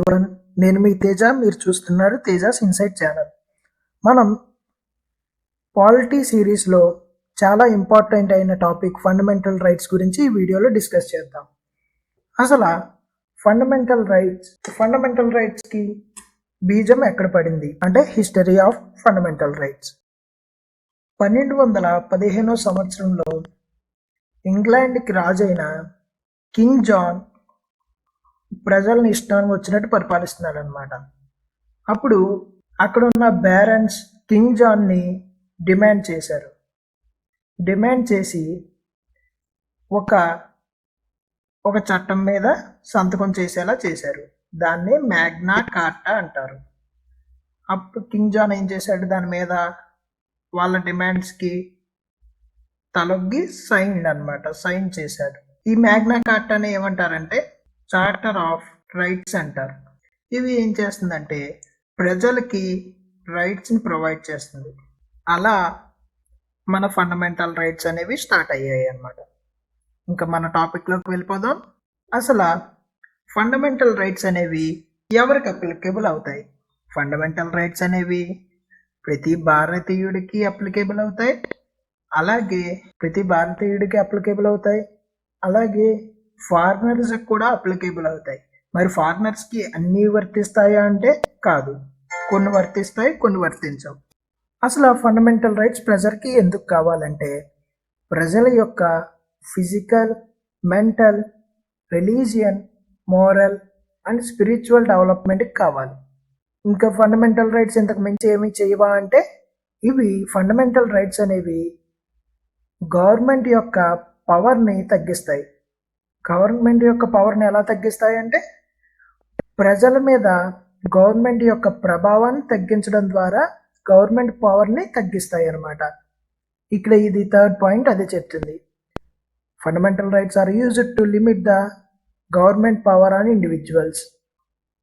ఎవరన్ నేను మీ తేజ. మీరు చూస్తున్నారు తేజాస్ ఇన్సైట్ ఛానల్. మనం పాలిటీ సిరీస్లో చాలా ఇంపార్టెంట్ అయిన టాపిక్ ఫండమెంటల్ రైట్స్ గురించి ఈ వీడియోలో డిస్కస్ చేద్దాం. అసలు ఫండమెంటల్ రైట్స్కి బీజం ఎక్కడ పడింది అంటే హిస్టరీ ఆఫ్ ఫండమెంటల్ రైట్స్. 1215 సంవత్సరంలో ఇంగ్లాండ్కి రాజైన కింగ్ జాన్ ప్రజల్ని ఇష్టానికి వచ్చినట్టు పరిపాలిస్తున్నాడు అనమాట. అప్పుడు అక్కడ ఉన్న బ్యారన్స్ కింగ్ జాన్ని డిమాండ్ చేసి ఒక చట్టం మీద సంతకం చేసేలా చేశారు. దాన్ని మ్యాగ్నా కార్టా అంటారు. అప్పుడు కింగ్ జాన్ ఏం చేశాడు, దాని మీద వాళ్ళ డిమాండ్స్కి తలొగ్గి సైన్ చేశాడు. ఈ మ్యాగ్నా కార్టాని ఏమంటారంటే చార్టర్ ఆఫ్ రైట్స్ అంటారు. ఇవి ఏం చేస్తుందంటే ప్రజలకి రైట్స్ని ప్రొవైడ్ చేస్తుంది. అలా మన ఫండమెంటల్ రైట్స్ అనేవి స్టార్ట్ అయ్యాయి అన్నమాట. ఇంకా మన టాపిక్లోకి వెళ్ళిపోదాం. అసలు ఫండమెంటల్ రైట్స్ అనేవి ఎవరికి అప్లికేబుల్ అవుతాయి? ఫండమెంటల్ రైట్స్ అనేవి ప్రతి భారతీయుడికి అప్లికేబుల్ అవుతాయి. అలాగే ఫారినర్స్కి కూడా అప్లికేబుల్ అవుతాయి. మరి ఫారినర్స్కి అన్నీ వర్తిస్తాయా అంటే కాదు, కొన్ని వర్తిస్తాయి, కొన్ని వర్తించవు. అసలు ఆ ఫండమెంటల్ రైట్స్ ప్రజలకి ఎందుకు కావాలంటే ప్రజల యొక్క physical, mental, religion, moral and spiritual డెవలప్మెంట్కి కావాలి. ఇంకా ఫండమెంటల్ రైట్స్ ఇంతకు మించి ఏమీ చేయవా అంటే ఇవి ఫండమెంటల్ రైట్స్ అనేవి గవర్నమెంట్ యొక్క పవర్ని తగ్గిస్తాయి. గవర్నమెంట్ యొక్క పవర్ని ఎలా తగ్గిస్తాయి అంటే ప్రజల మీద గవర్నమెంట్ యొక్క ప్రభావాన్ని తగ్గించడం ద్వారా గవర్నమెంట్ పవర్ని తగ్గిస్తాయి అన్నమాట. ఇక్కడ ఇది థర్డ్ పాయింట్ అదే చెప్తుంది. Fundamental rights are used to limit the government power on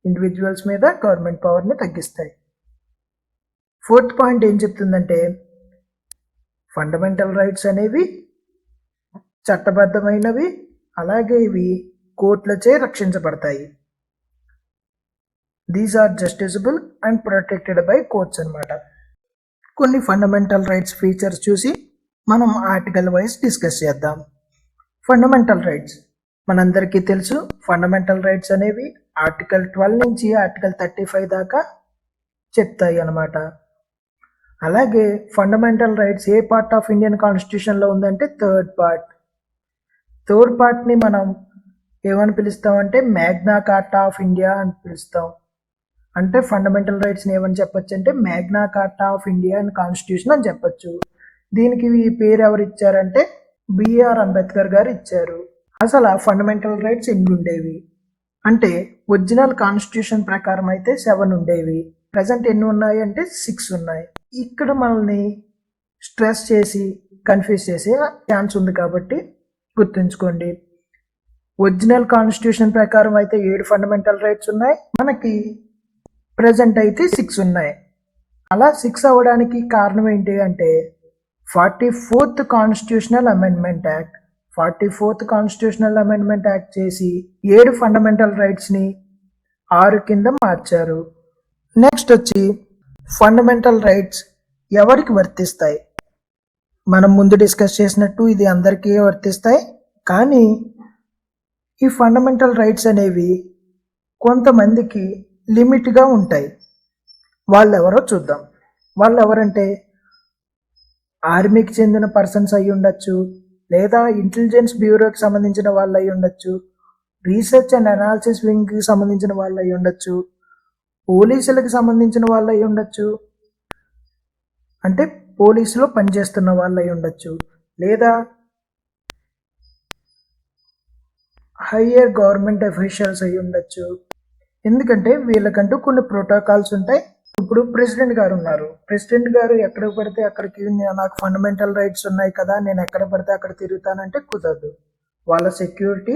individuals మీద గవర్నమెంట్ పవర్ని తగ్గిస్తాయి. ఫోర్త్ పాయింట్ ఏం చెప్తుందంటే ఫండమెంటల్ రైట్స్ అనేవి చట్టబద్ధమైనవి, అలాగే ఇవి కోర్టులచే రక్షించబడతాయి. These are justiciable and protected by courts అన్నమాట. కొన్ని ఫండమెంటల్ రైట్స్ ఫీచర్స్ చూసి మనం ఆర్టికల్ వైజ్ డిస్కస్ చేద్దాం. ఫండమెంటల్ రైట్స్ మనందరికీ తెలుసు. ఫండమెంటల్ రైట్స్ అనేవి ఆర్టికల్ 12 నుంచి ఆర్టికల్ 35 దాకా చెప్తాయి అన్నమాట. అలాగే fundamental rights a part of Indian కాన్స్టిట్యూషన్లో ఉందంటే థర్డ్ పార్ట్ని మనం ఏమని పిలుస్తామంటే మ్యాగ్నా కార్టా ఆఫ్ ఇండియా అని పిలుస్తాం. అంటే ఫండమెంటల్ రైట్స్ని ఏమని చెప్పచ్చు అంటే magna carta of India and constitution అని చెప్పచ్చు. దీనికి ఈ పేరు ఎవరు ఇచ్చారంటే బిఆర్ అంబేద్కర్ గారు ఇచ్చారు. అసలు ఫండమెంటల్ రైట్స్ ఎన్ని ఉండేవి అంటే ఒరిజినల్ కాన్స్టిట్యూషన్ ప్రకారం అయితే 7 ఉండేవి. ప్రజెంట్ ఎన్ని ఉన్నాయి అంటే 6 ఉన్నాయి. ఇక్కడ మనల్ని స్ట్రెస్ చేసి కన్ఫ్యూజ్ చేసే ఛాన్స్ ఉంది కాబట్టి గుర్తుంచుకోండి. ఒరిజినల్ కాన్స్టిట్యూషన్ ప్రకారం అయితే 7 ఫండమెంటల్ రైట్స్ ఉన్నాయి, మనకి ప్రజెంట్ అయితే 6 ఉన్నాయి. అలా 6 అవ్వడానికి కారణం ఏంటి అంటే 44th కాన్స్టిట్యూషనల్ అమెండ్మెంట్ యాక్ట్ చేసి 7 ఫండమెంటల్ రైట్స్ని 6 కింద మార్చారు. నెక్స్ట్ వచ్చి ఫండమెంటల్ రైట్స్ ఎవరికి వర్తిస్తాయి? మనం ముందు డిస్కస్ చేసినట్టు ఇది అందరికీ వర్తిస్తాయి, కానీ ఈ ఫండమెంటల్ రైట్స్ అనేవి కొంతమందికి లిమిట్గా ఉంటాయి. వాళ్ళు ఎవరో చూద్దాం. వాళ్ళు ఎవరంటే ఆర్మీకి చెందిన పర్సన్స్ అయి ఉండొచ్చు, లేదా ఇంటెలిజెన్స్ బ్యూరోకి సంబంధించిన వాళ్ళు అయి ఉండొచ్చు, రీసెర్చ్ అండ్ అనాలిసిస్ వింగ్కి సంబంధించిన వాళ్ళు అయి ఉండొచ్చు, పోలీసులకు సంబంధించిన వాళ్ళు అయి ఉండొచ్చు, అంటే పోలీసులో పనిచేస్తున్న వాళ్ళు అయి ఉండొచ్చు, లేదా హయ్యర్ గవర్నమెంట్ అఫీషియల్స్ అయి ఉండొచ్చు. ఎందుకంటే వీళ్ళకంటూ కొన్ని ప్రోటోకాల్స్ ఉంటాయి. ఇప్పుడు ప్రెసిడెంట్ గారు ఉన్నారు. ప్రెసిడెంట్ గారు ఎక్కడికి పడితే అక్కడికి నాకు ఫండమెంటల్ రైట్స్ ఉన్నాయి కదా, నేను ఎక్కడ పడితే అక్కడ తిరుగుతానంటే కుదరదు. వాళ్ళ సెక్యూరిటీ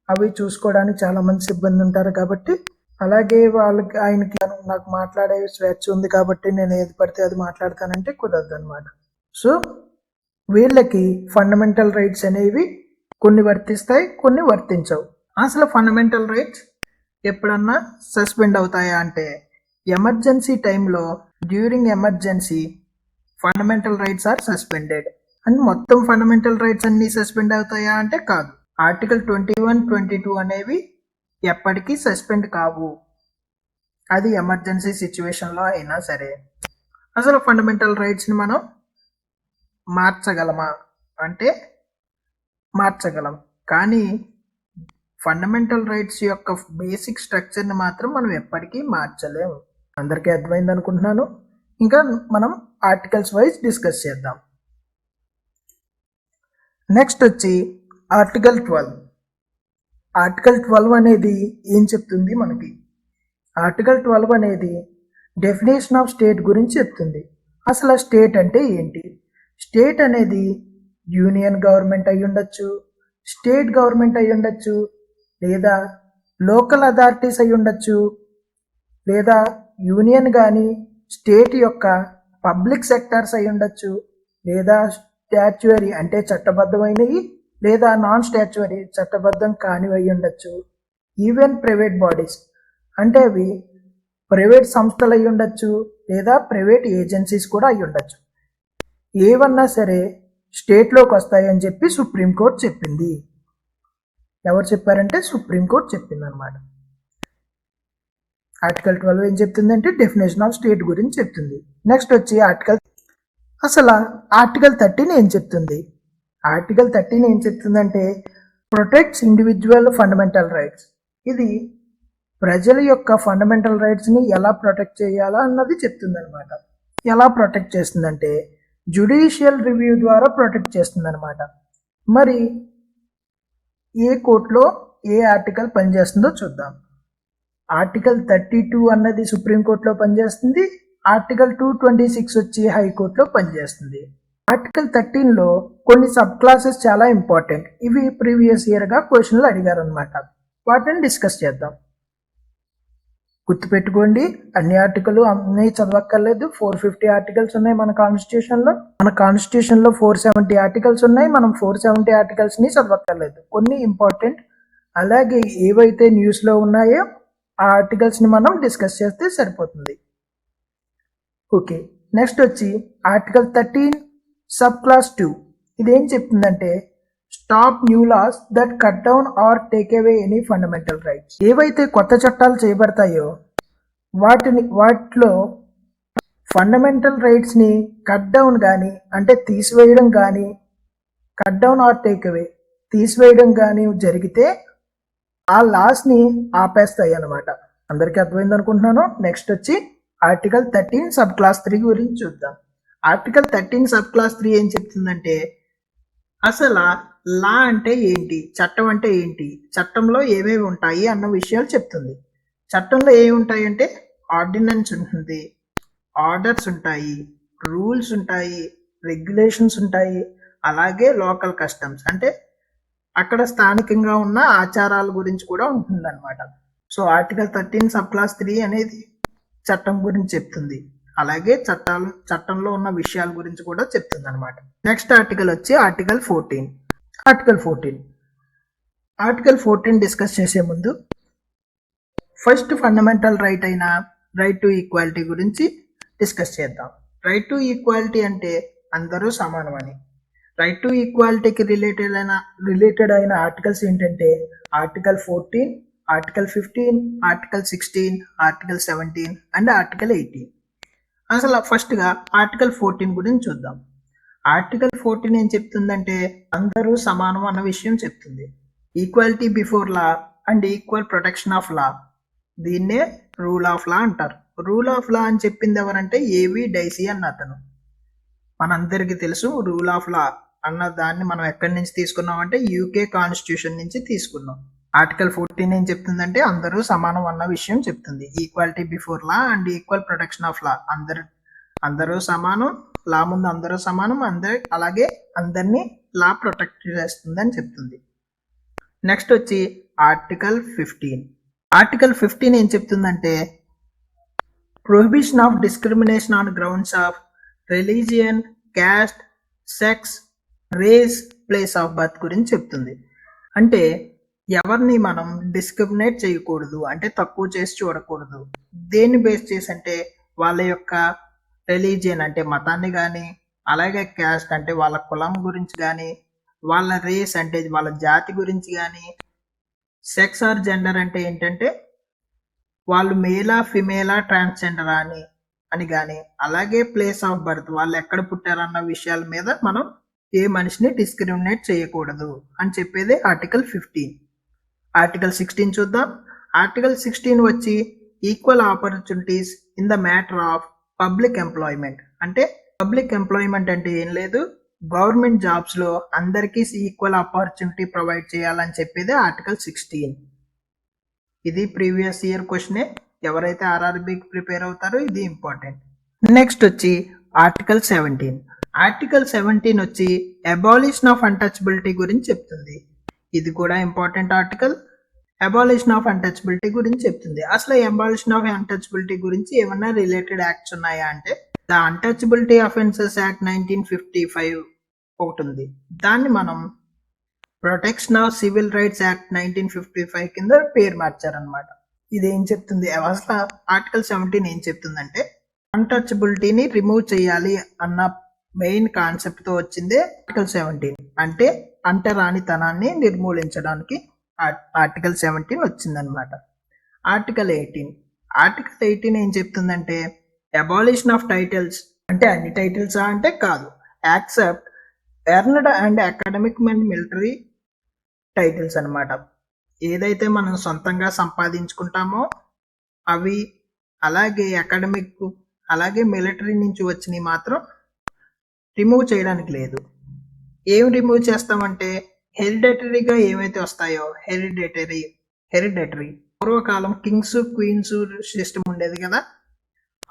అవి చూసుకోవడానికి చాలామంది సిబ్బంది ఉంటారు కాబట్టి, అలాగే ఆయనకి నాకు మాట్లాడే స్వేచ్ఛ ఉంది కాబట్టి నేను ఏది పడితే అది మాట్లాడతానంటే కుదరదు అనమాట. సో వీళ్ళకి ఫండమెంటల్ రైట్స్ అనేవి కొన్ని వర్తిస్తాయి, కొన్ని వర్తించవు. అసలు ఫండమెంటల్ రైట్స్ ఎప్పుడన్నా సస్పెండ్ అవుతాయా అంటే ఎమర్జెన్సీ టైంలో during emergency fundamental rights are suspended. And మొత్తం ఫండమెంటల్ రైట్స్ అన్ని సస్పెండ్ అవుతాయా అంటే కాదు. ఆర్టికల్ 21, 22 అనేవి ఎప్పటికీ సస్పెండ్ కావు, అది ఎమర్జెన్సీ సిచ్యువేషన్లో అయినా సరే. అసలు ఫండమెంటల్ రైట్స్ని మనం మార్చగలమా అంటే మార్చగలం, కానీ ఫండమెంటల్ రైట్స్ యొక్క బేసిక్ స్ట్రక్చర్ని మాత్రం మనం ఎప్పటికీ మార్చలేము. అందరికీ అర్థమైంది అనుకుంటున్నాను. ఇంకా మనం ఆర్టికల్స్ వైజ్ డిస్కస్ చేద్దాం. నెక్స్ట్ వచ్చి ఆర్టికల్ 12. ఆర్టికల్ 12 అనేది ఏం చెప్తుంది మనకి? ఆర్టికల్ 12 అనేది డెఫినేషన్ ఆఫ్ స్టేట్ గురించి చెప్తుంది. అసలు స్టేట్ అంటే ఏంటి? స్టేట్ అనేది యూనియన్ గవర్నమెంట్ అయి ఉండొచ్చు, స్టేట్ గవర్నమెంట్ అయి ఉండొచ్చు, లేదా లోకల్ అథారిటీస్ అయి ఉండొచ్చు, లేదా యూనియన్ కానీ స్టేట్ యొక్క పబ్లిక్ సెక్టార్స్ అయి ఉండొచ్చు, లేదా స్టాచ్యువరీ అంటే చట్టబద్ధమైనవి, లేదా నాన్ స్టాచ్యువరీ చట్టబద్ధం కానివి అయి ఉండొచ్చు. ఈవెన్ ప్రైవేట్ బాడీస్ అంటే అవి ప్రైవేట్ సంస్థలు అయి ఉండొచ్చు, లేదా ప్రైవేట్ ఏజెన్సీస్ కూడా అయి ఉండొచ్చు. ఏవన్నా సరే స్టేట్లోకి వస్తాయని చెప్పి సుప్రీంకోర్టు చెప్పింది. ఎవరు చెప్పారంటే సుప్రీంకోర్టు చెప్పింది అనమాట. ఆర్టికల్ 12 ఏం చెప్తుందంటే డెఫినేషన్ ఆఫ్ స్టేట్ గురించి చెప్తుంది. నెక్స్ట్ వచ్చి అసలు ఆర్టికల్ 13 ఏం చెప్తుంది? ఆర్టికల్ 13 ఏం చెప్తుందంటే ప్రొటెక్ట్స్ ఇండివిజువల్ ఫండమెంటల్ రైట్స్. ఇది ప్రజల యొక్క ఫండమెంటల్ రైట్స్ని ఎలా ప్రొటెక్ట్ చేయాలా అన్నది చెప్తుంది అనమాట. ఎలా ప్రొటెక్ట్ చేస్తుందంటే జ్యుడిషియల్ రివ్యూ ద్వారా ప్రొటెక్ట్ చేస్తుంది అనమాట. మరి ఏ కోర్టులో ఏ ఆర్టికల్ పనిచేస్తుందో చూద్దాం. ఆర్టికల్ 32 అన్నది సుప్రీంకోర్టులో పనిచేస్తుంది. ఆర్టికల్ 226 వచ్చి హైకోర్టులో పనిచేస్తుంది. ఆర్టికల్ 13లో కొన్ని సబ్ క్లాసెస్ చాలా ఇంపార్టెంట్. ఇవి ప్రీవియస్ ఇయర్గా క్వశ్చన్లు అడిగారు అనమాట. వాటిని డిస్కస్ చేద్దాం. గుర్తుపెట్టుకోండి, అన్ని ఆర్టికల్ అన్నీ చదవక్కర్లేదు. 450 ఆర్టికల్స్ ఉన్నాయి మన కాన్స్టిట్యూషన్లో. 470 ఆర్టికల్స్ ఉన్నాయి. మనం 470 ఆర్టికల్స్ని చదవక్కర్లేదు. కొన్ని ఇంపార్టెంట్, అలాగే ఏవైతే న్యూస్లో ఉన్నాయో ఆ ఆర్టికల్స్ని మనం డిస్కస్ చేస్తే సరిపోతుంది. ఓకే, నెక్స్ట్ వచ్చి ఆర్టికల్ 13 సబ్ క్లాస్ 2. ఇదేం చెప్తుందంటే stop new laws that cut down or take away any fundamental rights. ఏవైతే కొత్త చట్టాలు చేయబడతాయో వాటిలో ఫండమెంటల్ రైట్స్ని కట్ డౌన్ కానీ అంటే తీసివేయడం కానీ, కట్ డౌన్ ఆర్ టేక్ అవే తీసివేయడం కానీ జరిగితే ఆ లాస్ని ఆపేస్తాయి అన్నమాట. అందరికీ అర్థమైంది అనుకుంటున్నాను. నెక్స్ట్ వచ్చి ఆర్టికల్ 13 సబ్ క్లాస్ 3 గురించి చూద్దాం. ఆర్టికల్ 13 సబ్ క్లాస్ 3 ఏం చెప్తుందంటే అసలు లా అంటే ఏంటి, చట్టం అంటే ఏంటి, చట్టంలో ఏమేమి ఉంటాయి అన్న విషయాలు చెప్తుంది. చట్టంలో ఏమి ఉంటాయి అంటే ఆర్డినెన్స్ ఉంటుంది, ఆర్డర్స్ ఉంటాయి, రూల్స్ ఉంటాయి, రెగ్యులేషన్స్ ఉంటాయి, అలాగే లోకల్ కస్టమ్స్ అంటే అక్కడ స్థానికంగా ఉన్న ఆచారాల గురించి కూడా ఉంటుందన్నమాట. సో ఆర్టికల్ 13 సబ్ క్లాస్ 3 అనేది చట్టం గురించి చెప్తుంది, అలాగే చట్టంలో ఉన్న విషయాల గురించి కూడా చెప్తుంది అనమాట. నెక్స్ట్ ఆర్టికల్ వచ్చి ఆర్టికల్ 14. ఆర్టికల్ 14 డిస్కస్ చేసే ముందు ఫస్ట్ ఫండమెంటల్ రైట్ అయిన రైట్ టు ఈక్వాలిటీ గురించి డిస్కస్ చేద్దాం. రైట్ టు ఈక్వాలిటీ అంటే అందరూ సమానమని. రైట్ టు ఈక్వాలిటీకి రిలేటెడ్ అయిన ఆర్టికల్స్ ఏంటంటే article 14, article 15, article 16, article 17 and article 18. అసలు ఫస్ట్గా ఆర్టికల్ 14 గురించి చూద్దాం. ఆర్టికల్ 14 ఏం చెప్తుందంటే అందరూ సమానం అన్న విషయం చెప్తుంది. Equality before law and equal protection of law, దీన్నే రూల్ ఆఫ్ లా అంటారు. రూల్ ఆఫ్ లా అని చెప్పింది ఎవరంటే ఏవి డైసీ అన్న అతను. మనందరికీ తెలుసు రూల్ ఆఫ్ లా అన్న దాన్ని మనం ఎక్కడి నుంచి తీసుకున్నాం అంటే యూకే కాన్స్టిట్యూషన్ నుంచి తీసుకున్నాం. ఆర్టికల్ 14 ఏం చెప్తుందంటే అందరూ సమానం అన్న విషయం చెప్తుంది. Equality before law and equal protection of law, అందరూ సమానం, లా ముందు అందరూ సమానం, అలాగే అందరినీ లా ప్రొటెక్ట్ చేస్తుందని చెప్తుంది. నెక్స్ట్ వచ్చి ఆర్టికల్ 15. ఆర్టికల్ 15 ఏం చెప్తుందంటే prohibition of discrimination on grounds of religion, caste, sex, race, place of birth గురించి చెప్తుంది. అంటే ఎవరిని మనం డిస్క్రిమినేట్ చేయకూడదు, అంటే తక్కువ చేసి చూడకూడదు. దేన్ని బేస్ చేసి అంటే వాళ్ళ యొక్క రిలీజియన్ అంటే మతాన్ని కానీ, అలాగే క్యాస్ట్ అంటే వాళ్ళ కులం గురించి కానీ, వాళ్ళ రేస్ అంటే వాళ్ళ జాతి గురించి కానీ, సెక్స్ ఆర్ జెండర్ అంటే ఏంటంటే వాళ్ళు మేలా ఫిమేలా ట్రాన్స్జెండరా అని కానీ, అలాగే ప్లేస్ ఆఫ్ బర్త్ వాళ్ళు ఎక్కడ పుట్టారన్న విషయాల మీద మనం ఏ మనిషిని డిస్క్రిమినేట్ చేయకూడదు అని చెప్పేది ఆర్టికల్ 15. ఆర్టికల్ 16 చూద్దాం. ఆర్టికల్ 16 వచ్చి equal opportunities in the matter of public employment. అంటే పబ్లిక్ ఎంప్లాయ్మెంట్ అంటే ఏం లేదు, గవర్నమెంట్ జాబ్స్ లో అందరికీ ఈక్వల్ ఆపర్చునిటీ ప్రొవైడ్ చేయాలని చెప్పేది ఆర్టికల్ 16. ఇది ప్రీవియస్ ఇయర్ క్వశ్చనే, ఎవరైతే ఆర్ఆర్బికి ప్రిపేర్ అవుతారో ఇది ఇంపార్టెంట్. నెక్స్ట్ వచ్చి ఆర్టికల్ 17. ఆర్టికల్ 17 వచ్చి అబాలిషన్ ఆఫ్ అన్టచబిలిటీ గురించి చెప్తుంది. ఇది కూడా important article. Abolition of untouchability గురించి చెప్తుంది. అసలు అబాలిషన్ ఆఫ్ అన్టచబిలిటీ గురించి ఏమన్నా రిలేటెడ్ యాక్ట్స్ ఉన్నాయా అంటే ద అన్టచబిలిటీ అఫెన్సెస్ యాక్ట్ 1955 ఒకటి ఉంది. దాన్ని మనం protection of civil rights act 1955 కింద పేరు మార్చారనమాట. ఇది ఏం చెప్తుంది, అసలు ఆర్టికల్ 17 ఏం చెప్తుందంటే అన్టచబిలిటీని రిమూవ్ చేయాలి అన్న మెయిన్ కాన్సెప్ట్ తో వచ్చిందే ఆర్టికల్ 17. అంటే అంటరానితనాన్ని నిర్మూలించడానికి ఆర్టికల్ 17 వచ్చిందనమాట. ఆర్టికల్ 18. ఆర్టికల్ 18 ఏం చెప్తుందంటే అబాలిషన్ ఆఫ్ టైటిల్స్, అంటే అన్ని టైటిల్సా అంటే కాదు, accept earned and academic and military titles అనమాట. ఏదైతే మనం సొంతంగా సంపాదించుకుంటామో అవి, అలాగే అకాడమిక్, అలాగే మిలిటరీ నుంచి వచ్చినవి మాత్రం రిమూవ్ చేయడానికి లేదు. ఏం రిమూవ్ చేస్తామంటే హెరిడిటరీగా ఏమైతే వస్తాయో హెరిడిటరీ పూర్వకాలం కింగ్స్ క్వీన్స్ సిస్టమ్ ఉండేది కదా,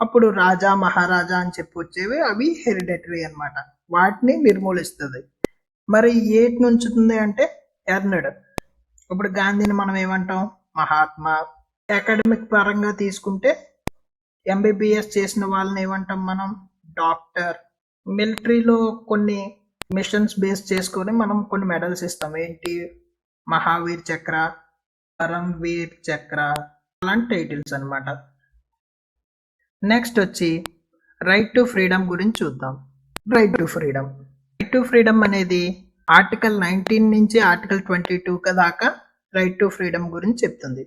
అప్పుడు రాజా మహారాజా అని చెప్పి వచ్చేవి, అవి హెరిడిటరీ అన్నమాట. వాటిని నిర్మూలిస్తుంది. మరి ఏటి నుంచుతుంది అంటే ఎర్నడ్. ఇప్పుడు గాంధీని మనం ఏమంటాం, మహాత్మా. అకాడమిక్ పరంగా తీసుకుంటే ఎంబీబీఎస్ చేసిన వాళ్ళని ఏమంటాం మనం, డాక్టర్. మిలిటరీలో కొన్ని మిషన్స్ బేస్ చేసుకొని మనం కొన్ని మెడల్స్ ఇస్తాం. ఏంటి, మహావీర్ చక్ర, పరమ్వీర్ చక్ర, అలాంటి టైటిల్స్ అనమాట. నెక్స్ట్ వచ్చి రైట్ టు ఫ్రీడమ్ గురించి చూద్దాం. రైట్ టు ఫ్రీడమ్ అనేది ఆర్టికల్ 19 నుంచి ఆర్టికల్ 22 దాకా రైట్ టు ఫ్రీడమ్ గురించి చెప్తుంది.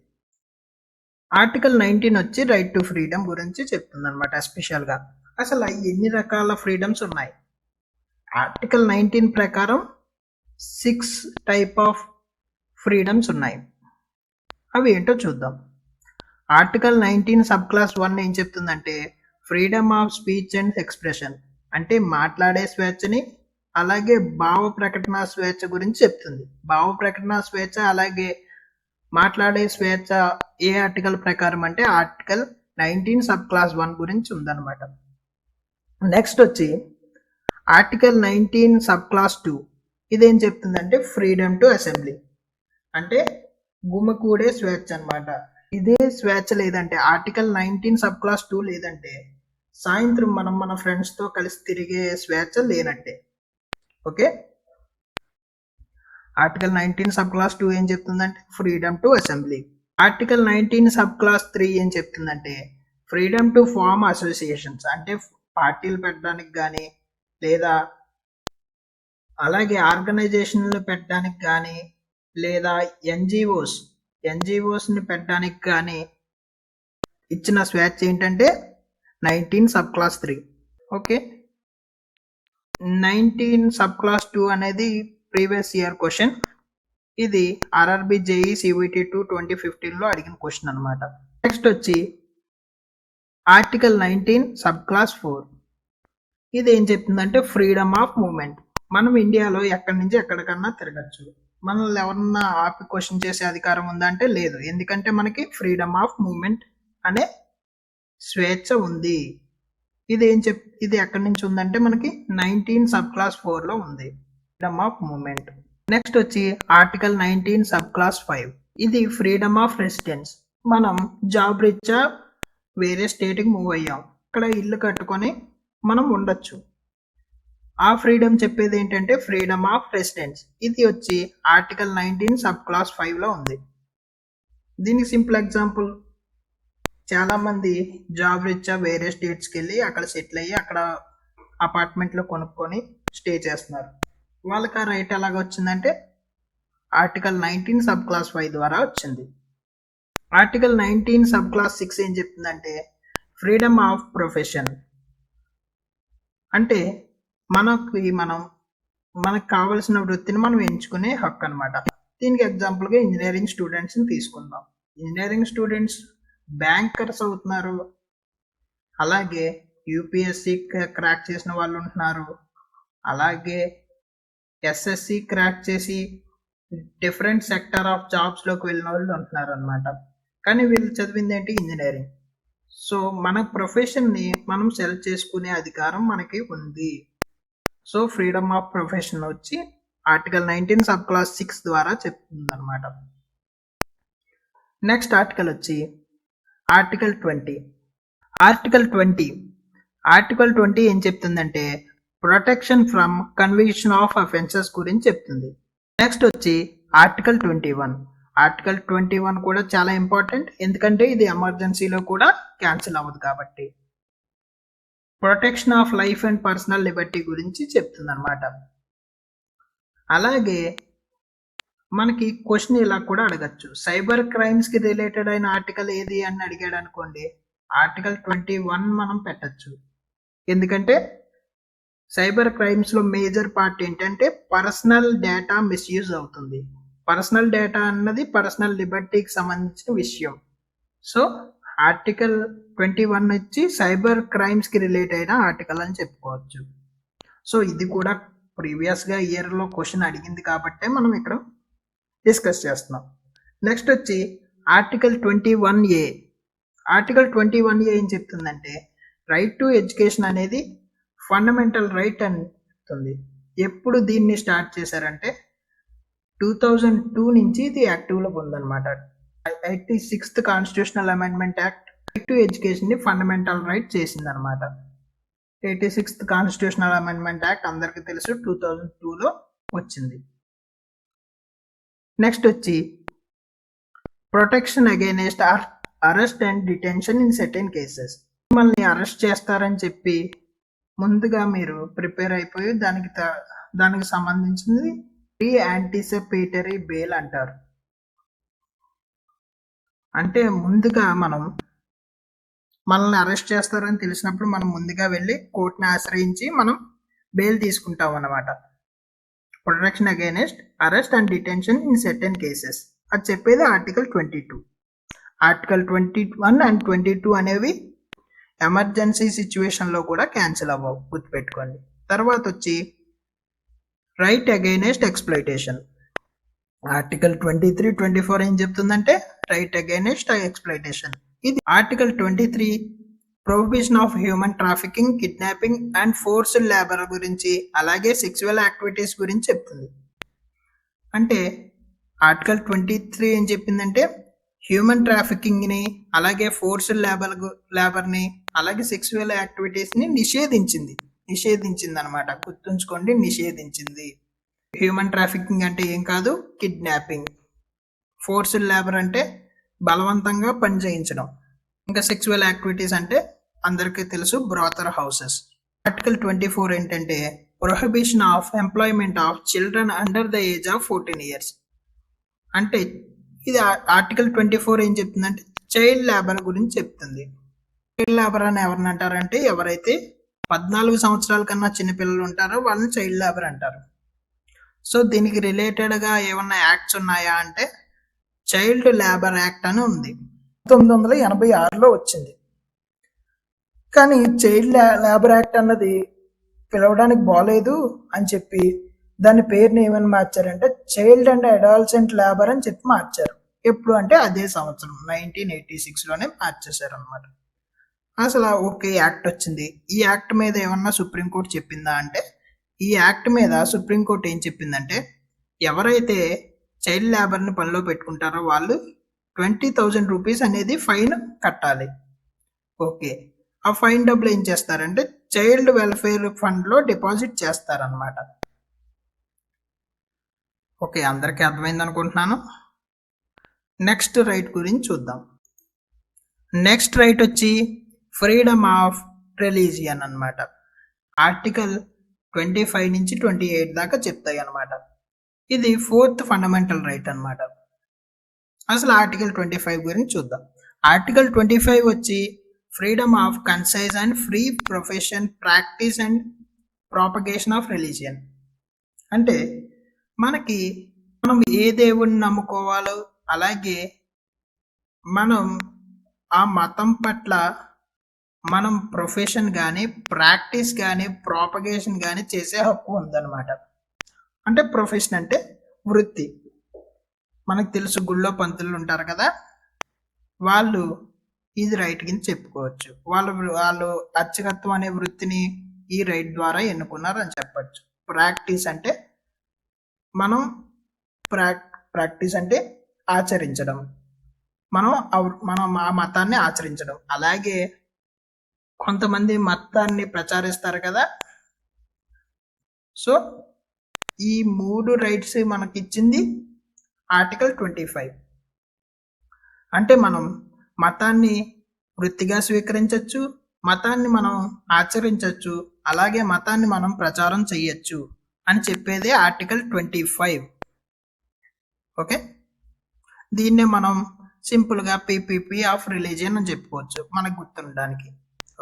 ఆర్టికల్ 19 వచ్చి రైట్ టు ఫ్రీడమ్ గురించి చెప్తుంది అనమాట ఎస్పెషల్గా. అసలు ఎన్ని రకాల ఫ్రీడమ్స్ ఉన్నాయి? ఆర్టికల్ 19 ప్రకారం 6 టైప్ ఆఫ్ ఫ్రీడమ్స్ ఉన్నాయి. అవి ఏంటో చూద్దాం. ఆర్టికల్ 19 సబ్ క్లాస్ 1 ఏం చెప్తుందంటే freedom of speech and expression, అంటే మాట్లాడే స్వేచ్ఛని, అలాగే భావ ప్రకటన స్వేచ్ఛ గురించి చెప్తుంది. భావ ప్రకటన స్వేచ్ఛ అలాగే మాట్లాడే స్వేచ్ఛ ఏ ఆర్టికల్ ప్రకారం అంటే ఆర్టికల్ 19 సబ్ క్లాస్ 1 గురించి ఉందన్నమాట. నెక్స్ట్ వచ్చి ఆర్టికల్ 19 సబ్ క్లాస్ 2 ఇదేం చెప్తుందంటే ఫ్రీడమ్ టు అసెంబ్లీ, అంటే గుమికూడే స్వేచ్ఛ అనమాట. ఇదే స్వేచ్ఛ లేదంటే ఆర్టికల్ 19 సబ్ క్లాస్ 2 లేదంటే సాయంత్రం మనం మన ఫ్రెండ్స్తో కలిసి తిరిగే స్వేచ్ఛ లేనట్టే. ఓకే, ఆర్టికల్ 19 సబ్ క్లాస్ 2 ఏం చెప్తుందంటే freedom to assembly. Article 19 sub class 3 ఏం చెప్తుందంటే ఫ్రీడమ్ టు ఫార్మ్ అసోసియేషన్స్, అంటే పార్టీలు పెట్టడానికి కానీ, లేదా అలాగే ఆర్గనైజేషన్లు పెట్టడానికి కానీ, లేదా ఎన్జిఓస్ని పెట్టడానికి కానీ ఇచ్చిన స్వేచ్ఛ ఏంటంటే 19 sub class 3. Okay, 19 sub clause 2 అనేది ప్రీవియస్ ఇయర్ క్వశ్చన్. ఇది ఆర్ఆర్బి జేఈ సివిటి 2 2015లో అడిగిన క్వశ్చన్ అనమాట. నెక్స్ట్ వచ్చి ఆర్టికల్ 19 సబ్ క్లాస్ 4. ఇది ఏం చెప్తుందంటే ఫ్రీడమ్ ఆఫ్ మూవ్మెంట్. మనం ఇండియాలో ఎక్కడి నుంచి ఎక్కడికన్నా తిరగచ్చు. మనల్ని ఎవరన్నా ఆపి క్వశ్చన్ చేసే అధికారం ఉందా అంటే లేదు, ఎందుకంటే మనకి ఫ్రీడమ్ ఆఫ్ మూవ్మెంట్ అనే స్వేచ్ఛ ఉంది. ఇది ఎక్కడి నుంచి ఉందంటే మనకి 19 సబ్ క్లాస్ 4లో ఉంది, ఫ్రీడమ్ ఆఫ్ మూవ్మెంట్. నెక్స్ట్ వచ్చి ఆర్టికల్ 19 సబ్ క్లాస్ 5. ఇది ఫ్రీడమ్ ఆఫ్ రెసిడెన్స్. మనం జాబ్ రీత్యా వేరే స్టేట్కి మూవ్ అయ్యాం, అక్కడ ఇల్లు కట్టుకొని మనం ఉండొచ్చు. ఆ ఫ్రీడమ్ చెప్పేది ఏంటంటే ఫ్రీడమ్ ఆఫ్ రెసిడెన్స్. ఇది వచ్చి ఆర్టికల్ 19 సబ్ క్లాస్ 5లో ఉంది. దీనికి సింపుల్ ఎగ్జాంపుల్, చాలా మంది జాబ్ రీత్యా వేరే స్టేట్స్కి వెళ్ళి అక్కడ సెటిల్ అయ్యి అక్కడ అపార్ట్మెంట్లో కొనుక్కొని స్టే చేస్తున్నారు. వాళ్ళకి ఆ రైట్ ఎలాగ వచ్చిందంటే ఆర్టికల్ 19 సబ్ క్లాస్ 5 ద్వారా వచ్చింది. ఆర్టికల్ 19 సబ్ క్లాస్ 6 ఏం చెప్తుందంటే ఫ్రీడమ్ ఆఫ్ ప్రొఫెషన్. అంటే మనకు కావలసిన వృత్తిని మనం ఎంచుకునే హక్కు అనమాట. దీనికి ఎగ్జాంపుల్గా ఇంజనీరింగ్ స్టూడెంట్స్ని తీసుకుందాం. ఇంజనీరింగ్ స్టూడెంట్స్ బ్యాంకర్స్ అవుతున్నారు, అలాగే యూపీఎస్సి క్రాక్ చేసిన వాళ్ళు ఉంటున్నారు, అలాగే ఎస్ఎస్సి క్రాక్ చేసి డిఫరెంట్ సెక్టర్ ఆఫ్ జాబ్స్లోకి వెళ్ళిన వాళ్ళు ఉంటున్నారు అనమాట. కానీ వీళ్ళు చదివింది ఏంటి? ఇంజనీరింగ్. సో మన ప్రొఫెషన్ని మనం సెలెక్ట్ చేసుకునే అధికారం మనకి ఉంది. సో ఫ్రీడమ్ ఆఫ్ ప్రొఫెషన్ వచ్చి ఆర్టికల్ 19 సబ్ క్లాస్ 6 ద్వారా చెప్తుంది అనమాట. నెక్స్ట్ ఆర్టికల్ వచ్చి ఆర్టికల్ 20. ఆర్టికల్ 20 ఏం చెప్తుందంటే protection from conviction of offences గురించి చెప్తుంది. నెక్స్ట్ వచ్చి ఆర్టికల్ 21. ఆర్టికల్ 21 కూడా చాలా ఇంపార్టెంట్, ఎందుకంటే ఇది ఎమర్జెన్సీలో కూడా క్యాన్సిల్ అవ్వదు కాబట్టి. Protection of life and personal Liberty గురించి చెప్తుంది అనమాట. అలాగే మనకి క్వశ్చన్ ఇలా కూడా అడగచ్చు, సైబర్ క్రైమ్స్కి రిలేటెడ్ అయిన ఆర్టికల్ ఏది అని అడిగాడు అనుకోండి, ఆర్టికల్ 21 మనం పెట్టచ్చు. ఎందుకంటే సైబర్ క్రైమ్స్లో మేజర్ పార్ట్ ఏంటంటే పర్సనల్ డేటా మిస్యూజ్ అవుతుంది. పర్సనల్ డేటా అన్నది పర్సనల్ లిబర్టీకి సంబంధించిన విషయం. సో ఆర్టికల్ 21 వచ్చి సైబర్ క్రైమ్స్కి రిలేట్ అయిన ఆర్టికల్ అని చెప్పుకోవచ్చు. సో ఇది కూడా ప్రీవియస్గా ఇయర్లో క్వశ్చన్ అడిగింది కాబట్టే మనం ఇక్కడ డిస్కస్ చేస్తున్నాం. నెక్స్ట్ వచ్చి ఆర్టికల్ 21A. ఆర్టికల్ 21A ఏం చెప్తుందంటే రైట్ టు ఎడ్యుకేషన్ అనేది ఫండమెంటల్ రైట్ అని చెప్తుంది. ఎప్పుడు దీన్ని స్టార్ట్ చేశారంటే 2002 నుంచి ఇది యాక్టివ్లో ఉందన్నమాట. 86th constitutional amendment act right to ఎడ్యుకేషన్ని ఫండమెంటల్ రైట్ చేసిందనమాట. 86th కాన్స్టిట్యూషనల్ అమెండ్మెంట్ యాక్ట్ అందరికీ తెలుసు, 2002లో వచ్చింది. నెక్స్ట్ వచ్చి protection against arrest and detention in certain cases. మిమ్మల్ని అరెస్ట్ చేస్తారని చెప్పి ముందుగా మీరు ప్రిపేర్ అయిపోయి దానికి సంబంధించింది ప్రీ యాంటిసిపేటరీ బెయిల్ అంటారు. అంటే ముందుగా మనల్ని అరెస్ట్ చేస్తారని తెలిసినప్పుడు మనం ముందుగా వెళ్ళి కోర్టుని ఆశ్రయించి మనం బెయిల్ తీసుకుంటాం అన్నమాట. Protection against arrest and detention in certain cases అది చెప్పేది ఆర్టికల్ 22. ఆర్టికల్ 21 అండ్ 22 అనేవి ఎమర్జెన్సీ సిచ్యువేషన్లో కూడా క్యాన్సిల్ అవ్వవు, గుర్తుపెట్టుకోండి. తర్వాత వచ్చి రైట్ అగైనెస్ట్ ఎక్స్ప్లాయిటేషన్. ఆర్టికల్ 23, 24 ఏం చెప్తుందంటే రైట్ అగైనెస్ట్ ఎక్స్ప్లాయిటేషన్. ఇది article 23 prohibition of human trafficking, kidnapping and forced labour గురించి, అలాగే సెక్సువల్ యాక్టివిటీస్ గురించి చెప్తుంది. అంటే ఆర్టికల్ 23 ఏం చెప్పిందంటే హ్యూమన్ ట్రాఫికింగ్ని, అలాగే ఫోర్స్డ్ లేబర్ని, అలాగే సెక్సువల్ యాక్టివిటీస్ని నిషేధించింది అనమాట. గుర్తుంచుకోండి, నిషేధించింది. హ్యూమన్ ట్రాఫికింగ్ అంటే ఏం కాదు, కిడ్నాపింగ్. ఫోర్స్డ్ లేబర్ అంటే బలవంతంగా పని చేయించడం. ఇంకా సెక్సువల్ యాక్టివిటీస్ అంటే అందరికీ తెలుసు, బ్రోతర్ హౌసెస్. ఆర్టికల్ 24 ఏంటంటే prohibition of employment of children under the age of 14 years. అంటే ఇది ఆర్టికల్ 24 ఏం చెప్తుందంటే చైల్డ్ లేబర్ గురించి చెప్తుంది. చైల్డ్ లేబర్ అని ఎవరిని అంటారంటే ఎవరైతే 14 సంవత్సరాల కన్నా చిన్నపిల్లలు ఉంటారో వాళ్ళని చైల్డ్ లేబర్ అంటారు. సో దీనికి రిలేటెడ్గా ఏమన్నా యాక్ట్స్ ఉన్నాయా అంటే చైల్డ్ లేబర్ యాక్ట్ అని ఉంది, 1986లో వచ్చింది. కానీ చైల్డ్ లేబర్ యాక్ట్ అన్నది పిలవడానికి బాగలేదు అని చెప్పి దాని పేరుని ఏమని మార్చారంటే చైల్డ్ అండ్ అడాలసెంట్ లేబర్ అని చెప్పి మార్చారు. ఎప్పుడు అంటే అదే సంవత్సరం 1986లోనే మార్చేశారు అనమాట. అసలు ఓకే, యాక్ట్ వచ్చింది. ఈ యాక్ట్ మీద ఏమన్నా సుప్రీంకోర్టు చెప్పిందా అంటే ఈ యాక్ట్ మీద సుప్రీంకోర్టు ఏం చెప్పిందంటే ఎవరైతే చైల్డ్ లేబర్ని పనిలో పెట్టుకుంటారో వాళ్ళు 20,000 రూపీస్ అనేది ఫైన్ కట్టాలి. ఓకే, ఆ ఫైన్ డబ్బులు ఏం చేస్తారంటే చైల్డ్ వెల్ఫేర్ ఫండ్లో డిపాజిట్ చేస్తారనమాట. ఓకే, అందరికీ అర్థమైంది అనుకుంటున్నాను. నెక్స్ట్ రైట్ గురించి చూద్దాం. నెక్స్ట్ రైట్ వచ్చి ఫ్రీడమ్ ఆఫ్ రిలీజియన్ అన్నమాట. ఆర్టికల్ 25 నుంచి 28 దాకా చెప్తాయి అన్నమాట. ఇది 4th ఫండమెంటల్ రైట్ అన్నమాట. అసలు ఆర్టికల్ 25 గురించి చూద్దాం. ఆర్టికల్ 25 వచ్చి freedom of concise and free profession, practice and propagation of religion. అంటే మనం ఏ దేవుణ్ణి నమ్ముకోవాలో, అలాగే మనం ఆ మతం పట్ల మనం ప్రొఫెషన్ కానీ, ప్రాక్టీస్ కానీ, ప్రాపగేషన్ కానీ చేసే హక్కు ఉందన్నమాట. అంటే ప్రొఫెషన్ అంటే వృత్తి. మనకు తెలుసు, గుళ్ళో పంతులు ఉంటారు కదా, వాళ్ళు ఇది రైట్ కింద చెప్పుకోవచ్చు. వాళ్ళు అర్చకత్వం అనే వృత్తిని ఈ రైట్ ద్వారా ఎన్నుకున్నారు అని చెప్పచ్చు. ప్రాక్టీస్ అంటే ప్రాక్టీస్ అంటే ఆచరించడం, మనం ఆ మతాన్ని ఆచరించడం. అలాగే కొంతమంది మతాన్ని ప్రచారిస్తారు కదా. సో ఈ 3 రైట్స్ మనకి ఇచ్చింది ఆర్టికల్ 25. అంటే మనం మతాన్ని వృత్తిగా స్వీకరించవచ్చు, మతాన్ని మనం ఆచరించవచ్చు, అలాగే మతాన్ని మనం ప్రచారం చెయ్యొచ్చు అని చెప్పేదే ఆర్టికల్ 25. ఓకే, దీన్నే మనం సింపుల్గా పీపీపీ ఆఫ్ రిలీజియన్ అని చెప్పుకోవచ్చు మనకు గుర్తుండడానికి.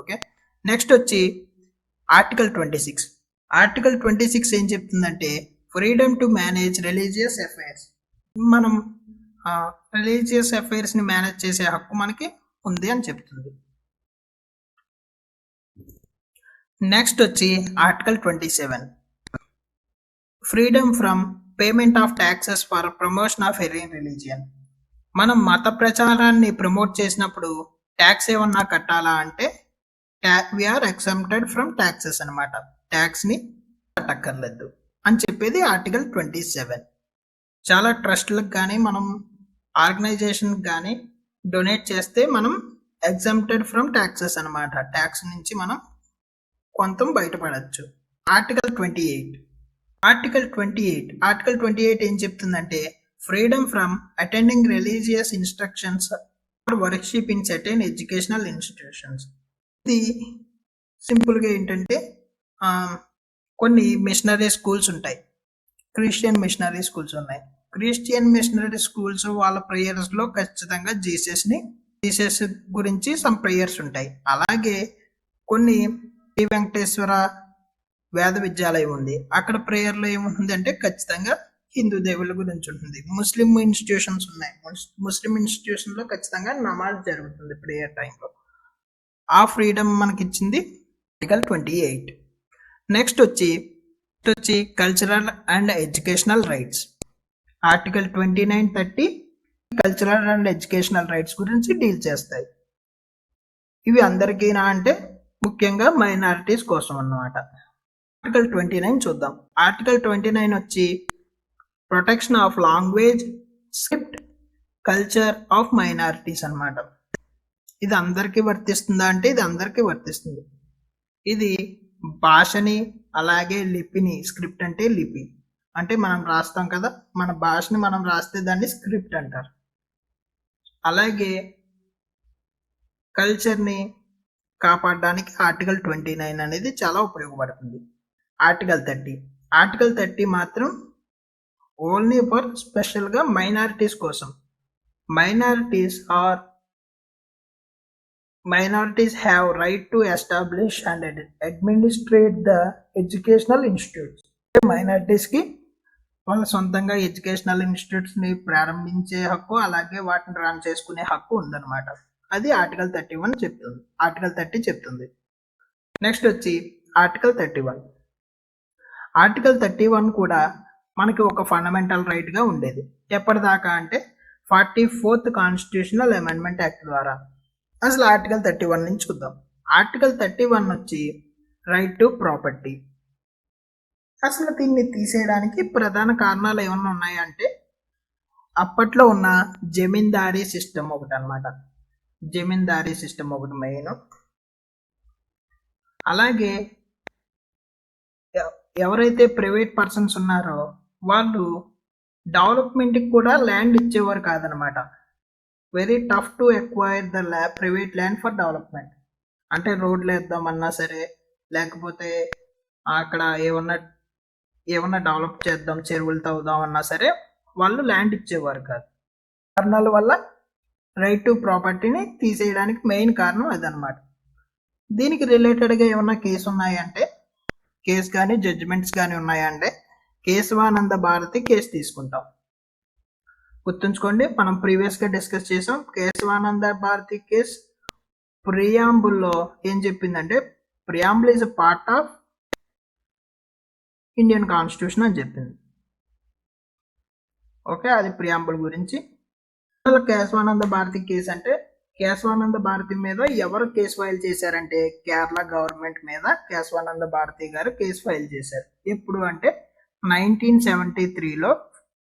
ఓకే, నెక్స్ట్ వచ్చి ఆర్టికల్ 26. ఆర్టికల్ 26 ఏం చెప్తుందంటే freedom to manage religious affairs. మనం రిలీజియస్ అఫైర్స్ని మేనేజ్ చేసే హక్కు మనకి ఉంది అని చెప్తుంది. నెక్స్ట్ వచ్చి article 27. Freedom from payment of taxes for promotion of any religion. మనం మత ప్రచారాన్ని ప్రమోట్ చేసినప్పుడు ట్యాక్స్ ఏమన్నా కట్టాలా అంటే వీఆర్ ఎగ్జంప్టెడ్ ఫ్రమ్ ట్యాక్సెస్ అనమాట. ట్యాక్స్ని కట్టక్కర్లేదు అని చెప్పేది ఆర్టికల్ 27. చాలా ట్రస్ట్లకు కానీ, మనం ఆర్గనైజేషన్కి కానీ డొనేట్ చేస్తే మనం ఎగ్జంప్టెడ్ ఫ్రమ్ ట్యాక్సెస్ అనమాట. ట్యాక్స్ నుంచి మనం కొంత బయటపడవచ్చు. ఆర్టికల్ 28. ఆర్టికల్ 28 ఏం చెప్తుందంటే freedom from attending religious instructions or worship in certain educational institutions. ఇది సింపుల్గా ఏంటంటే కొన్ని మిషనరీ స్కూల్స్ ఉంటాయి, క్రిస్టియన్ మిషనరీ స్కూల్స్ ఉన్నాయి. క్రిస్టియన్ మిషనరీ స్కూల్స్ వాళ్ళ ప్రేయర్స్లో ఖచ్చితంగా జీసస్ గురించి సమ్ ప్రేయర్స్ ఉంటాయి. అలాగే కొన్ని శ్రీ వెంకటేశ్వర వేద విద్యాలయం ఉంది, అక్కడ ప్రేయర్లో ఏముంటుంది అంటే ఖచ్చితంగా హిందూ దేవుళ్ళ గురించి ఉంటుంది. ముస్లిం ఇన్స్టిట్యూషన్స్ ఉన్నాయి, ముస్లిం ఇన్స్టిట్యూషన్లో ఖచ్చితంగా నమాజ్ జరుగుతుంది ప్రేయర్ టైంలో. ఆ ఫ్రీడమ్ మనకి ఇచ్చింది ఆర్టికల్ 28. నెక్స్ట్ వచ్చి cultural and educational rights. Article 29, 30 cultural and educational rights గురించి డీల్ చేస్తాయి. ఇవి అందరికీనా అంటే ముఖ్యంగా మైనారిటీస్ కోసం అన్నమాట. ఆర్టికల్ 29 చూద్దాం. ఆర్టికల్ 29 వచ్చి protection of language, script, culture of minorities అన్నమాట. ఇది అందరికీ వర్తిస్తుందా అంటే ఇది అందరికీ వర్తిస్తుంది. ఇది భాషని, అలాగే లిపిని, స్క్రిప్ట్ అంటే లిపి అంటే మనం రాస్తాం కదా, మన భాషని మనం రాస్తే దాన్ని స్క్రిప్ట్ అంటారు. అలాగే కల్చర్ని కాపాడడానికి ఆర్టికల్ 29 అనేది చాలా ఉపయోగపడుతుంది. ఆర్టికల్ 30 మాత్రం ఓన్లీ ఫర్ స్పెషల్గా మైనారిటీస్ కోసం. Minorities have right to establish and administrate the educational institutes. మైనారిటీస్కి వాళ్ళ సొంతంగా ఎడ్యుకేషనల్ ఇన్స్టిట్యూట్స్ని ప్రారంభించే హక్కు, అలాగే వాటిని రన్ చేసుకునే హక్కు ఉందన్నమాట. అది ఆర్టికల్ 31 చెప్తుంది. ఆర్టికల్ 30 చెప్తుంది. నెక్స్ట్ వచ్చి ఆర్టికల్ 31. ఆర్టికల్ 31 కూడా మనకి ఒక ఫండమెంటల్ రైట్గా ఉండేది. ఎప్పటిదాకా అంటే 44th కాన్స్టిట్యూషనల్ అమెండ్మెంట్ యాక్ట్ ద్వారా. అసలు ఆర్టికల్ 31 నుంచి చూద్దాం. ఆర్టికల్ 31 వచ్చి రైట్ టు ప్రాపర్టీ. అసలు దీన్ని తీసేయడానికి ప్రధాన కారణాలు ఏమన్నా ఉన్నాయంటే అప్పట్లో ఉన్న జమీందారీ సిస్టమ్ ఒకటి అనమాట. జమీందారీ సిస్టమ్ ఒకటి మెయిన్. అలాగే ఎవరైతే ప్రైవేట్ పర్సన్స్ ఉన్నారో వాళ్ళు డెవలప్మెంట్కి కూడా ల్యాండ్ ఇచ్చేవారు కాదనమాట. Very tough to acquire the private land for development. అంటే రోడ్లు వేద్దామన్నా సరే, లేకపోతే అక్కడ ఏమన్నా డెవలప్ చేద్దాం, చెరువులు తవ్వుదామన్నా సరే వాళ్ళు ల్యాండ్ ఇచ్చేవారు కాదు. కారణాల వల్ల రైట్ టు ప్రాపర్టీని తీసేయడానికి మెయిన్ కారణం అదనమాట. దీనికి రిలేటెడ్గా ఏమన్నా కేసు ఉన్నాయంటే, కేసు కానీ జడ్జిమెంట్స్ కానీ ఉన్నాయంటే కేశవానంద భారతి కేసు తీసుకుంటాం. గుర్తుంచుకోండి, మనం ప్రీవియస్గా డిస్కస్ చేసాం. కేశవానంద భారతి కేసు ప్రియాంబుల్లో ఏం చెప్పిందంటే, preamble is a part of Indian constitution అని చెప్పింది. ఓకే, అది ప్రియాంబుల్ గురించి. కేశవానంద భారతి కేసు అంటే, కేశవానంద భారతి మీద ఎవరు కేసు ఫైల్ చేశారంటే కేరళ గవర్నమెంట్ మీద కేశవానంద భారతి గారు కేసు ఫైల్ చేశారు. ఎప్పుడు అంటే 1973లో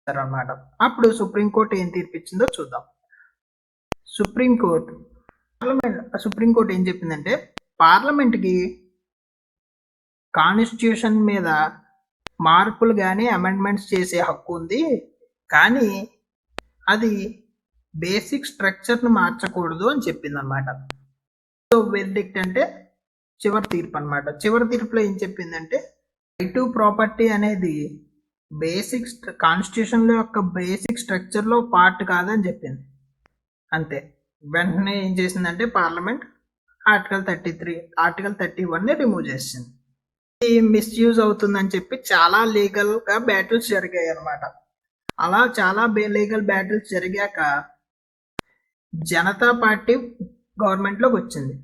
అన్నమాట. అప్పుడు సుప్రీంకోర్టు ఏం తీర్పిచ్చిందో చూద్దాం. సుప్రీంకోర్టు ఏం చెప్పిందంటే, పార్లమెంట్కి కాన్స్టిట్యూషన్ మీద మార్పులు కానీ అమెండ్మెంట్స్ చేసే హక్కు ఉంది, కానీ అది బేసిక్ స్ట్రక్చర్ను మార్చకూడదు అని చెప్పింది అనమాట. సో వెర్డిక్ట్ అంటే చివరి తీర్పు అనమాట. చివరి తీర్పులో ఏం చెప్పిందంటే, రైట్ టు ప్రాపర్టీ అనేది బేసిక్ కాన్స్టిట్యూషన్లో యొక్క బేసిక్ స్ట్రక్చర్లో పార్ట్ కాదని చెప్పింది. అంతే. వెంటనే ఏం చేసిందంటే పార్లమెంట్ ఆర్టికల్ 31ని రిమూవ్ చేసింది. ఇది మిస్యూజ్ అవుతుందని చెప్పి చాలా లీగల్గా బ్యాటిల్స్ జరిగాయి అనమాట. అలా చాలా లీగల్ బ్యాటిల్స్ జరిగాక జనతా పార్టీ గవర్నమెంట్లోకి వచ్చింది.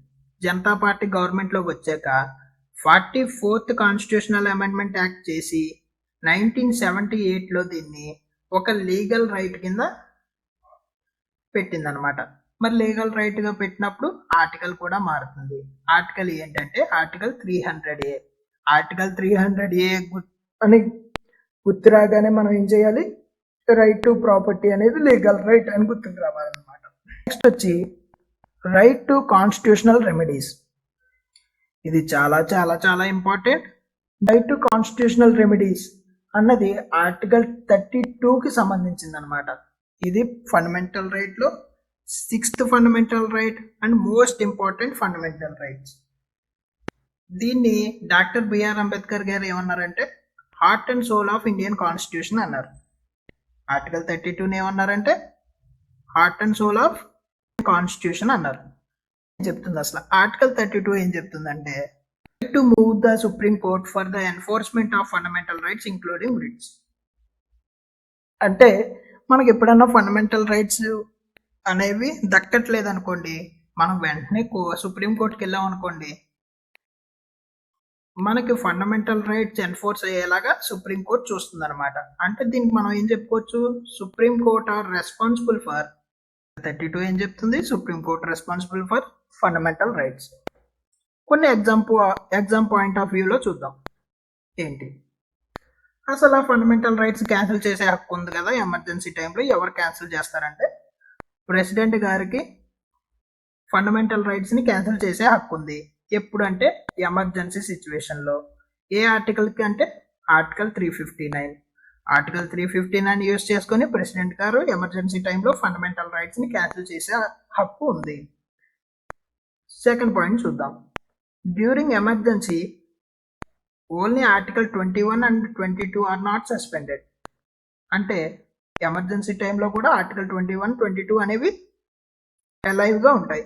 జనతా పార్టీ గవర్నమెంట్లోకి వచ్చాక 44th కాన్స్టిట్యూషనల్ అమెండ్మెంట్ యాక్ట్ చేసి 1978లో దీన్ని ఒక లీగల్ రైట్ కింద పెట్టిందనమాట. మరి లీగల్ రైట్గా పెట్టినప్పుడు ఆర్టికల్ కూడా మారుతుంది. ఆర్టికల్ ఏంటంటే ఆర్టికల్ 300A. ఆర్టికల్ 300A అని గుర్తు రాగానే మనం ఏం చేయాలి, రైట్ టు ప్రాపర్టీ అనేది లీగల్ రైట్ అని గుర్తుకు రావాలన్నమాట. నెక్స్ట్ వచ్చి రైట్ టు కాన్స్టిట్యూషనల్ రెమెడీస్. ఇది చాలా చాలా చాలా important. Right to constitutional remedies అన్నది ఆర్టికల్ 32కి సంబంధించింది అనమాట. ఇది ఫండమెంటల్ రైట్లో 6th fundamental right and most important fundamental rights. దీన్ని డాక్టర్ బిఆర్ అంబేద్కర్ గారు ఏమన్నారంటే heart and soul of Indian constitution అన్నారు. ఆర్టికల్ 32ని ఏమన్నారంటే heart and soul of constitution అన్నారు. చెప్తుంది అసలు ఆర్టికల్ 32 ఏం చెప్తుందంటే, to move the supreme court for the enforcement of fundamental rights including writs. అంటే మనకి ఎప్పుడన్నా ఫండమెంటల్ రైట్స్ అనేవి దక్కట్లేదు అనుకోండి, మనం వెంటనే సుప్రీం కోర్టుకి వెళ్ళాం అనుకోండి, మనకి ఫండమెంటల్ రైట్స్ ఎన్ఫోర్స్ అయ్యేలాగా సుప్రీం కోర్ట్ చూస్తుంది అనమాట. అంటే దీనికి మనం ఏం చెప్పుకోవచ్చు, supreme court are responsible for 32 ఏం చెప్తుంది, supreme court responsible for fundamental rights. కొన్ని ఎగ్జామ్ పాయింట్ ఆఫ్ వ్యూలో చూద్దాం. ఏంటి అసలు ఆ ఫండమెంటల్ రైట్స్ క్యాన్సిల్ చేసే హక్కు ఉంది కదా ఎమర్జెన్సీ టైంలో. ఎవరు క్యాన్సిల్ చేస్తారంటే ప్రెసిడెంట్ గారికి ఫండమెంటల్ రైట్స్ని క్యాన్సిల్ చేసే హక్కు ఉంది. ఎప్పుడు అంటే ఎమర్జెన్సీ సిచ్యువేషన్లో. ఏ ఆర్టికల్కి అంటే ఆర్టికల్ 359. ఆర్టికల్ 359 యూజ్ చేసుకొని ప్రెసిడెంట్ గారు ఎమర్జెన్సీ టైంలో ఫండమెంటల్ రైట్స్ని క్యాన్సిల్ చేసే హక్కు ఉంది. సెకండ్ పాయింట్ చూద్దాం. During emergency only article 21 and 22 are not suspended. అంటే ఎమర్జెన్సీ టైంలో కూడా ఆర్టికల్ 21, 22 అనేవి అలైవ్గా ఉంటాయి.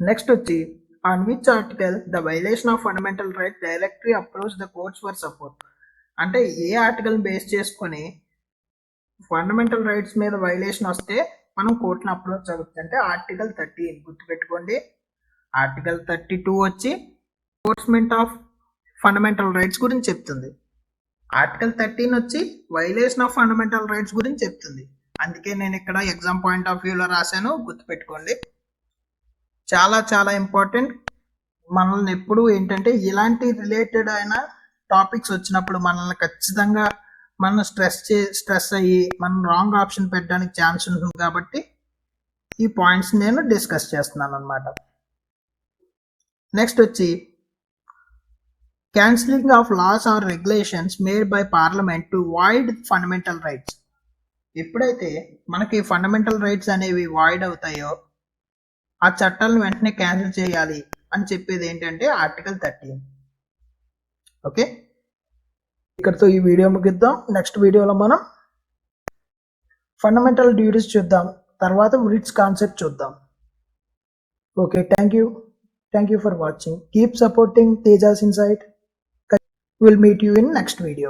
నెక్స్ట్ వచ్చి on which article the violation of fundamental right directly approach the courts for support. అంటే ఏ ఆర్టికల్ బేస్ చేసుకొని ఫండమెంటల్ రైట్స్ మీద వైలేషన్ వస్తే మనం కోర్టును అప్రోచ్ అవ్వచ్చు అంటే ఆర్టికల్ 30 గుర్తుపెట్టుకోండి. ఆర్టికల్ 32 వచ్చి ఎన్ఫోర్స్మెంట్ ఆఫ్ ఫండమెంటల్ రైట్స్ గురించి చెప్తుంది. ఆర్టికల్ 13 వచ్చి వైలేషన్ ఆఫ్ ఫండమెంటల్ రైట్స్ గురించి చెప్తుంది. అందుకే నేను ఇక్కడ ఎగ్జామ్ పాయింట్ ఆఫ్ వ్యూలో రాశాను, గుర్తుపెట్టుకోండి. చాలా చాలా ఇంపార్టెంట్. మనల్ని ఎప్పుడు ఏంటంటే ఇలాంటి రిలేటెడ్ అయిన టాపిక్స్ వచ్చినప్పుడు మనల్ని ఖచ్చితంగా మనం స్ట్రెస్ అయ్యి మనం రాంగ్ ఆప్షన్ పెట్టడానికి ఛాన్స్ ఉంటుంది. కాబట్టి ఈ పాయింట్స్ నేను డిస్కస్ చేస్తున్నాను అనమాట. నెక్స్ట్ వచ్చి cancelling of laws or regulations made by parliament to void fundamental rights. ఎప్పుడైతే మనకి ఫండమెంటల్ రైట్స్ అనేవి వాయిడ్ అవుతాయో ఆ చట్టాలను వెంటనే క్యాన్సిల్ చేయాలి అని చెప్పేది ఏంటంటే ఆర్టికల్ 13. ఓకే, ఇక్కడితో ఈ వీడియో ముగిద్దాం. నెక్స్ట్ వీడియోలో మనం ఫండమెంటల్ డ్యూటీస్ చూద్దాం, తర్వాత రిట్స్ కాన్సెప్ట్ చూద్దాం. Okay, thank you for watching. Keep supporting Tejas Insight. We'll meet you in next video.